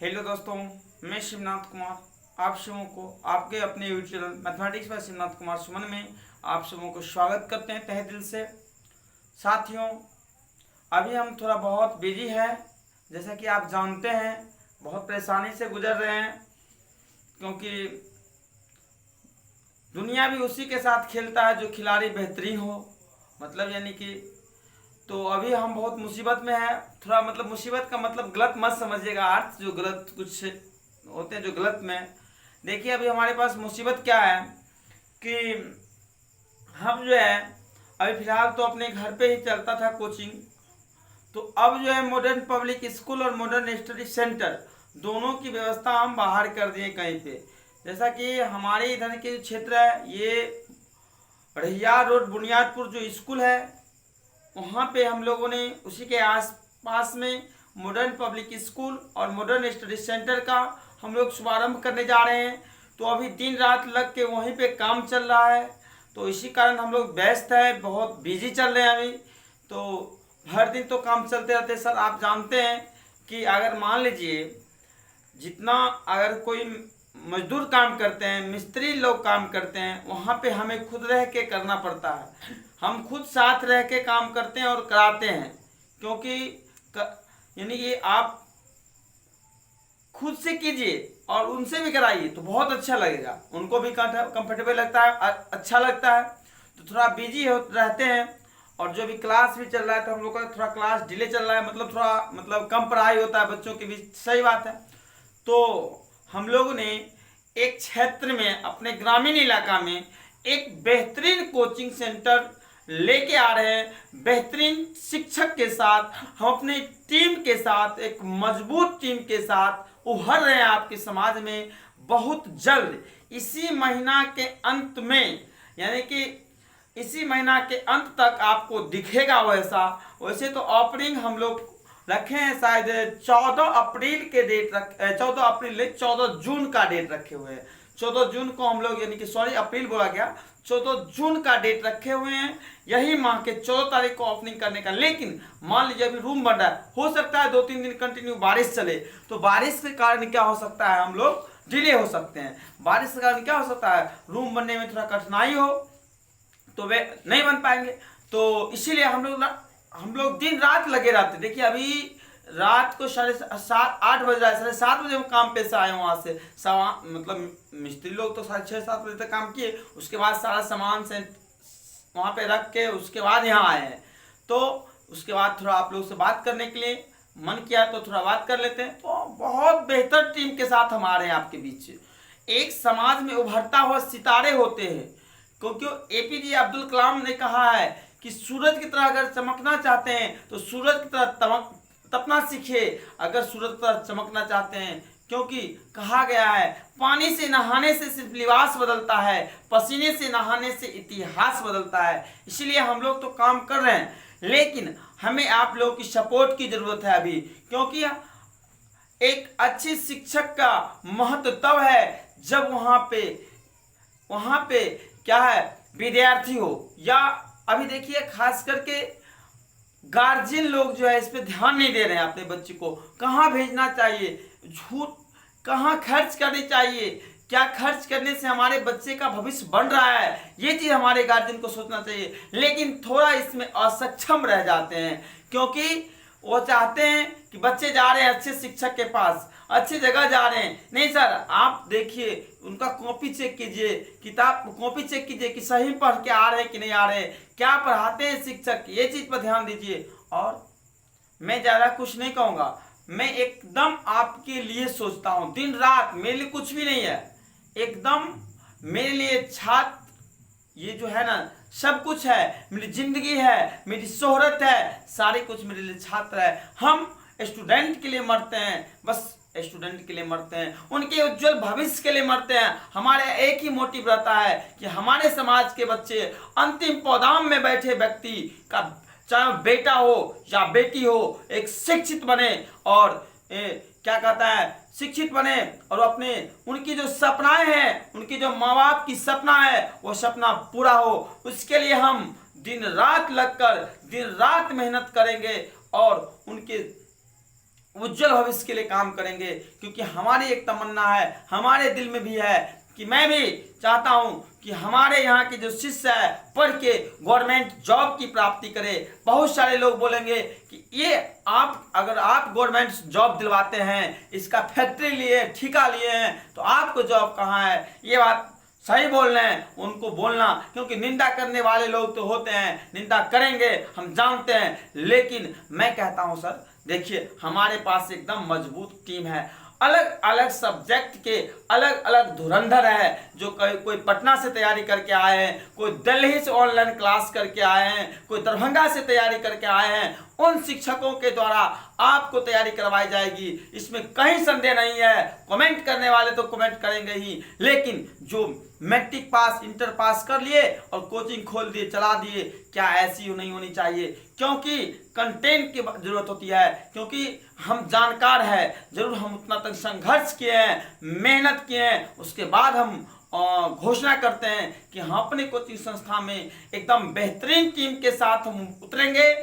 Hello दोस्तों, मैं शिवनाथ कुमार आप सबों को आपके अपने YouTube channel mathematics by Shivnath Kumar Suman में आप सबों को स्वागत करते हैं तहे दिल से। साथियों, अभी हम थोड़ा बहुत बिजी है, जैसा कि आप जानते हैं, बहुत परेशानी से गुजर रहे हैं, क्योंकि दुनिया भी उसी के साथ खेलता है जो खिलाड़ी बेहतरीन हो, मतलब यानी कि तो अभी हम बहुत मुसीबत में है। थोड़ा मतलब मुसीबत का मतलब गलत मत समझिएगा, अर्थ जो गलत कुछ होते हैं जो गलत में। देखिए अभी हमारे पास मुसीबत क्या है कि हम जो है अभी फिलहाल तो अपने घर पे ही चलता था कोचिंग, तो अब जो है मॉडर्न पब्लिक स्कूल और मॉडर्न स्टडी सेंटर दोनों की व्यवस्था हम बाहर कर दिए कहीं पे। जैसा कि हमारे इधर के क्षेत्र है, ये रहिया रोड बुनियादपुर जो स्कूल है, वहाँ पे हम लोगों ने उसी के आस पास में मॉडर्न पब्लिक स्कूल और मॉडर्न स्टडी सेंटर का हम लोग शुभारंभ करने जा रहे हैं। तो अभी दिन रात लग के वहीं पे काम चल रहा है, तो इसी कारण हम लोग व्यस्त है, बहुत बिजी चल रहे हैं अभी। तो हर दिन तो काम चलते रहते हैं सर, आप जानते हैं कि अगर मान लीजिए जितना अगर कोई मजदूर काम करते हैं, मिस्त्री लोग काम करते हैं, वहाँ पे हमें खुद रह के करना पड़ता है। हम खुद साथ रह के काम करते हैं और कराते हैं, क्योंकि यानी कि आप खुद से कीजिए और उनसे भी कराइए तो बहुत अच्छा लगेगा, उनको भी कंफर्टेबल लगता है, अच्छा लगता है। तो थोड़ा बिजी हो रहते हैं, और जो भी क्लास भी चल रहा है तो हम लोग का थोड़ा क्लास डिले चल रहा है, मतलब थोड़ा मतलब कम पढ़ाई होता है बच्चों के बीच, सही बात है। तो हम लोग ने एक क्षेत्र में अपने ग्रामीण इलाका में एक बेहतरीन कोचिंग सेंटर लेके आ रहे हैं, बेहतरीन शिक्षक के साथ, हम अपनी टीम के साथ, एक मजबूत टीम के साथ उभर रहे हैं आपके समाज में। बहुत जल्द इसी महीना के अंत में, यानी कि इसी महीना के अंत तक आपको दिखेगा वैसे तो ओपनिंग हम लोग रखे हैं, शायद 14 अप्रैल के डेट 14 जून का डेट रखे हुए हैं। 14 जून को हम लोग, यानी कि सॉरी अप्रैल बोला गया, 14 जून का डेट रखे हुए हैं, यही माह के 14 तारीख को ओपनिंग करने का। लेकिन मान लीजिए अभी रूम बन रहा है, हो सकता है 2-3 दिन कंटिन्यू बारिश चले, तो बारिश के कारण क्या हो सकता है, हम लोग डिले हो सकते हैं। बारिश के कारण क्या हो सकता है, रूम बनने में थोड़ा कठिनाई हो तो वे नहीं बन पाएंगे। तो इसीलिए हम लोग दिन रात लगे रहते। देखिए अभी रात को 7:30-8 बज रहा है, 7:30 बजे हम काम पे से आए वहाँ से, मतलब मिस्त्री लोग तो 6:30-7 बजे तक काम किए, उसके बाद सारा सामान से वहाँ पे रख के उसके बाद यहाँ आए हैं। तो उसके बाद थोड़ा आप लोग से बात करने के लिए मन किया तो थोड़ा बात कर लेते हैं। तो बहुत बेहतर टीम के साथ हम आ रहे हैं आपके बीच। एक समाज में उभरता हुआ सितारे होते हैं, क्योंकि एपीजे अब्दुल कलाम ने कहा है कि सूरज की तरह अगर चमकना चाहते हैं तो सूरज की तरह तपना सीखिए, अगर सूरज की तरह चमकना चाहते हैं। क्योंकि कहा गया है पानी से नहाने से सिर्फ लिबास बदलता है, पसीने से नहाने से इतिहास बदलता है। इसलिए हम लोग तो काम कर रहे हैं, लेकिन हमें आप लोगों की सपोर्ट की जरूरत है अभी, क्योंकि एक अच्छे शिक्षक का महत्व तब है जब वहां पे क्या है, विद्यार्थी हो, या अभी देखिए खास करके गार्जियन लोग जो है इस पे ध्यान नहीं दे रहे हैं। अपने बच्चे को कहाँ भेजना चाहिए, झूठ कहाँ खर्च करनी चाहिए, क्या खर्च करने से हमारे बच्चे का भविष्य बन रहा है, ये चीज हमारे गार्जियन को सोचना चाहिए। लेकिन थोड़ा इसमें असक्षम रह जाते हैं, क्योंकि वो चाहते हैं कि बच्चे जा रहे हैं अच्छे शिक्षक के पास, अच्छी जगह जा रहे हैं। नहीं सर, आप देखिए उनका कॉपी चेक कीजिए, किताब कॉपी चेक कीजिए कि सही पढ़ के आ रहे हैं कि नहीं आ रहे, क्या पढ़ाते हैं शिक्षक, ये चीज पर ध्यान दीजिए। और मैं ज़्यादा कुछ नहीं कहूँगा, मैं एकदम आपके लिए सोचता हूँ दिन रात, मेरे लिए कुछ भी नहीं है, एकदम मेरे लिए छात्र ये जो है ना सब कुछ है, मेरी जिंदगी है, मेरी शोहरत है, सारे कुछ मेरे लिए छात्र है। हम स्टूडेंट के लिए मरते हैं, बस स्टूडेंट के लिए मरते हैं, उनके उज्जवल भविष्य के लिए मरते हैं। हमारे एक ही मोटिव रहता है कि हमारे समाज के बच्चे अंतिम पौधाम में बैठे व्यक्ति का, चाहे बेटा हो या बेटी हो, एक शिक्षित बने और क्या कहता है, शिक्षित बने और अपने उनकी जो सपनाएं हैं, उनकी जो माँ बाप की सपना है, वो सपना पूरा हो। उसके लिए हम दिन रात लगकर दिन रात मेहनत करेंगे और उनके उज्जवल भविष्य के लिए काम करेंगे, क्योंकि हमारी एक तमन्ना है, हमारे दिल में भी है कि मैं भी चाहता हूं कि हमारे यहाँ के जो शिष्य है पढ़ के गवर्नमेंट जॉब की प्राप्ति करे। बहुत सारे लोग बोलेंगे कि ये आप अगर आप गवर्नमेंट जॉब दिलवाते हैं, इसका फैक्ट्री लिए ठेका लिए हैं, तो आपको जॉब कहाँ है। ये बात सही बोल रहे हैं, उनको बोलना, क्योंकि निंदा करने वाले लोग तो होते हैं, निंदा करेंगे, हम जानते हैं। लेकिन मैं कहता हूं सर, देखिए हमारे पास एकदम मजबूत टीम है, अलग अलग सब्जेक्ट के अलग अलग धुरंधर है, जो कोई पटना से तैयारी करके आए हैं, कोई दिल्ली से ऑनलाइन क्लास करके आए हैं, कोई दरभंगा से तैयारी करके आए हैं। उन शिक्षकों के द्वारा आपको तैयारी करवाई जाएगी, इसमें कहीं संदेह नहीं है। कमेंट करने वाले तो कमेंट करेंगे ही, लेकिन जो मैट्रिक पास इंटर पास कर लिए और कोचिंग खोल दिए चला दिए, क्या ऐसी नहीं होनी चाहिए। क्योंकि कंटेंट की जरूरत होती है, क्योंकि हम जानकार है, जरूर हम उतना तक संघर्ष किए हैं, मेहनत किए हैं, उसके बाद हम घोषणा करते हैं कि हम अपने कोचिंग संस्था में एकदम बेहतरीन टीम के साथ हम उतरेंगे।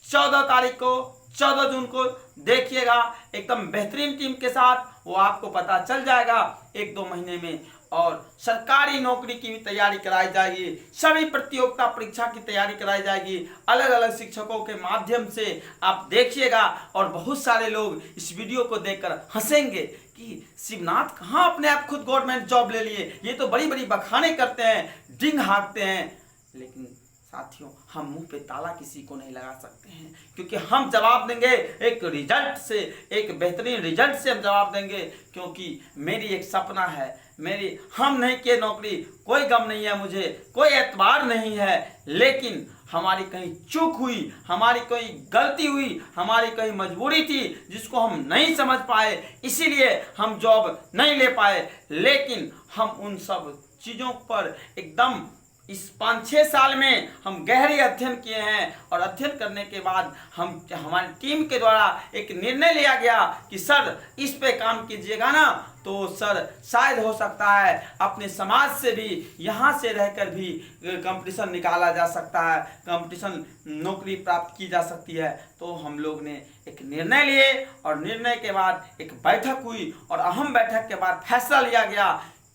14 तारीख को, 14 जून को देखिएगा, एकदम बेहतरीन टीम के साथ, वो आपको पता चल जाएगा 1-2 महीने में। और सरकारी नौकरी की भी तैयारी कराई जाएगी, सभी प्रतियोगिता परीक्षा की तैयारी कराई जाएगी, अलग अलग शिक्षकों के माध्यम से आप देखिएगा। और बहुत सारे लोग इस वीडियो को देखकर हंसेंगे कि शिवनाथ कहाँ अपने आप खुद गवर्नमेंट जॉब ले लिए, ये तो बड़ी बड़ी बखाने करते हैं, डिंग हाँकते हैं। लेकिन साथियों, हम मुंह पे ताला किसी को नहीं लगा सकते हैं, क्योंकि हम जवाब देंगे एक रिजल्ट से, एक बेहतरीन रिजल्ट से हम जवाब देंगे। क्योंकि मेरी एक सपना है, मेरी हम नहीं किए नौकरी, कोई गम नहीं है मुझे, कोई एतबार नहीं है। लेकिन हमारी कहीं चूक हुई, हमारी कोई गलती हुई, हमारी कहीं मजबूरी थी जिसको हम नहीं समझ पाए, इसीलिए हम जॉब नहीं ले पाए। लेकिन हम उन सब चीज़ों पर एकदम इस 5-6 साल में हम गहरी अध्ययन किए हैं, और अध्ययन करने के बाद हमारी टीम के द्वारा एक निर्णय लिया गया कि सर इस पे काम कीजिएगा ना, तो सर शायद हो सकता है अपने समाज से भी, यहाँ से रहकर भी कंपटीशन निकाला जा सकता है, कंपटीशन नौकरी प्राप्त की जा सकती है। तो हम लोग ने एक निर्णय लिए, और निर्णय के बाद एक बैठक हुई, और अहम बैठक के बाद फैसला लिया गया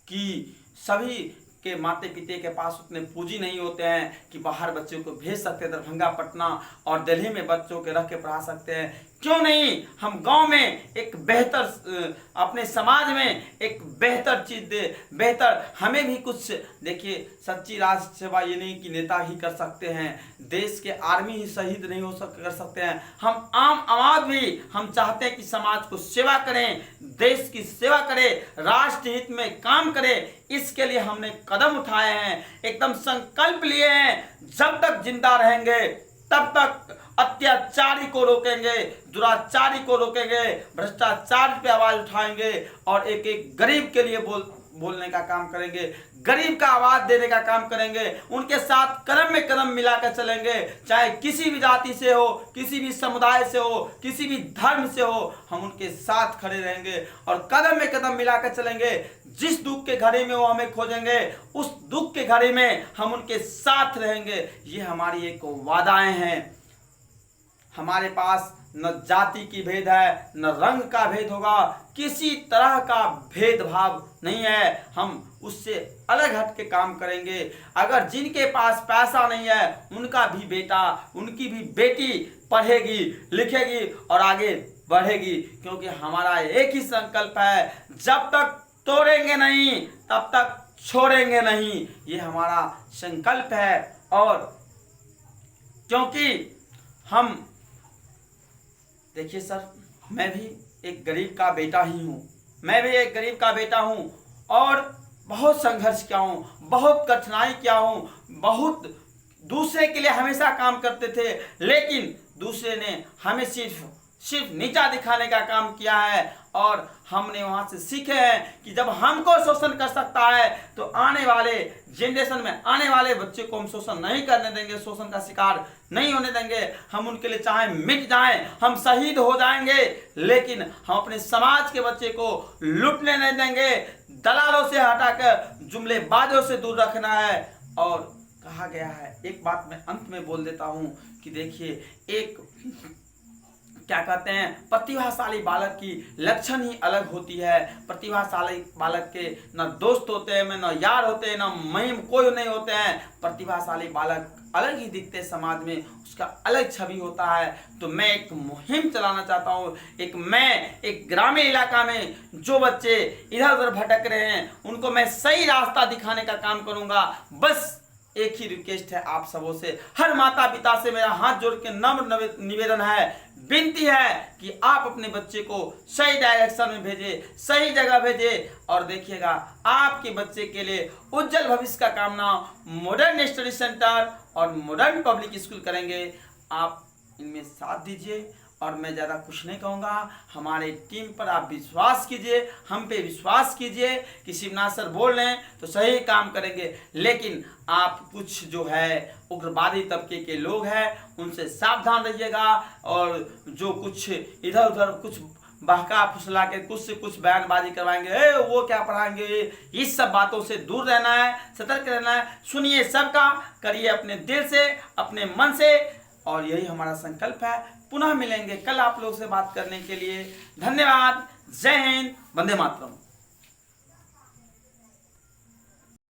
कि सभी के माते पिता के पास उतने पूंजी नहीं होते हैं कि बाहर बच्चों को भेज सकते हैं, दरभंगा, पटना और दिल्ली में बच्चों के रख के पढ़ा सकते हैं। क्यों नहीं हम गांव में एक बेहतर, अपने समाज में एक बेहतर चीज़ दे, बेहतर हमें भी कुछ। देखिए, सच्ची राष्ट्र सेवा ये नहीं कि नेता ही कर सकते हैं, देश के आर्मी ही शहीद नहीं कर सकते हैं। हम आम आवाज भी हम चाहते हैं कि समाज को सेवा करें, देश की सेवा करें, राष्ट्र हित में काम करें। इसके लिए हमने कदम उठाए हैं, एकदम संकल्प लिए हैं। जब तक जिंदा रहेंगे तब तक अत्याचारी को रोकेंगे, दुराचारी को रोकेंगे, भ्रष्टाचार पे आवाज उठाएंगे, और एक एक गरीब के लिए बोलने का काम करेंगे, गरीब का आवाज देने का काम करेंगे, उनके साथ कदम में कदम मिलाकर चलेंगे। चाहे किसी भी जाति से हो, किसी भी समुदाय से हो, किसी भी धर्म से हो, हम उनके साथ खड़े रहेंगे और कदम में कदम मिलाकर चलेंगे। जिस दुख के घड़ी में वो हमें खोजेंगे, उस दुख के घड़ी में हम उनके साथ रहेंगे। ये हमारी एक वादाएं हैं। हमारे पास न जाति की भेद है, न रंग का भेद होगा, किसी तरह का भेदभाव नहीं है। हम उससे अलग हट के काम करेंगे। अगर जिनके पास पैसा नहीं है, उनका भी बेटा, उनकी भी बेटी पढ़ेगी, लिखेगी और आगे बढ़ेगी, क्योंकि हमारा एक ही संकल्प है, जब तक तोड़ेंगे नहीं तब तक छोड़ेंगे नहीं। ये हमारा संकल्प है। और क्योंकि हम, देखिए सर, मैं भी एक गरीब का बेटा ही हूँ, मैं भी एक गरीब का बेटा हूँ, और बहुत संघर्ष किया हूँ, बहुत कठिनाई किया हूँ, बहुत दूसरे के लिए हमेशा काम करते थे, लेकिन दूसरे ने हमें सिर्फ नीचा दिखाने का काम किया है। और हमने वहाँ से सीखे हैं कि जब हमको शोषण कर सकता है, तो आने वाले जनरेशन में आने वाले बच्चे को हम शोषण नहीं करने देंगे, शोषण का शिकार नहीं होने देंगे। हम उनके लिए चाहे मिट जाएं, हम शहीद हो जाएंगे, लेकिन हम अपने समाज के बच्चे को लूटने नहीं देंगे। दलालों से हटाकर जुमलेबाजों से दूर रखना है। और कहा गया है, एक बात मैं अंत में बोल देता हूँ कि देखिए, एक क्या कहते हैं, प्रतिभाशाली बालक की लक्षण ही अलग होती है। प्रतिभाशाली बालक के न दोस्त होते हैं, न यार होते हैं, न महिम कोई नहीं होते हैं। प्रतिभाशाली बालक अलग ही दिखते हैं समाज में, उसका अलग छवि होता है। तो मैं एक मुहिम चलाना चाहता हूँ, एक ग्रामीण इलाका में जो बच्चे इधर उधर भटक रहे हैं उनको मैं सही रास्ता दिखाने का काम करूँगा। बस एक ही रिक्वेस्ट है आप सबों से, हर माता पिता से मेरा हाथ जोड़ के नम्र निवेदन है, विनती है कि आप अपने बच्चे को सही डायरेक्शन में भेजें, सही जगह भेजें। और देखिएगा आपके बच्चे के लिए उज्जवल भविष्य का कामना मॉडर्न स्टडी सेंटर और मॉडर्न पब्लिक स्कूल करेंगे। आप इनमें साथ दीजिए और मैं ज़्यादा कुछ नहीं कहूँगा। हमारे टीम पर आप विश्वास कीजिए, हम पे विश्वास कीजिए कि शिवनाथ सर बोल रहे हैं तो सही काम करेंगे। लेकिन आप कुछ जो है उग्रवादी तबके के लोग हैं उनसे सावधान रहिएगा। और जो कुछ इधर उधर कुछ बहका फुसला के कुछ से कुछ बयानबाजी करवाएंगे, वो क्या पढ़ाएंगे, इस सब बातों से दूर रहना है, सतर्क रहना है। सुनिए सबका, करिए अपने दिल से, अपने मन से, और यही हमारा संकल्प है। पुनः मिलेंगे कल आप लोग से बात करने के लिए। धन्यवाद। जय हिंद। वंदे मातरम।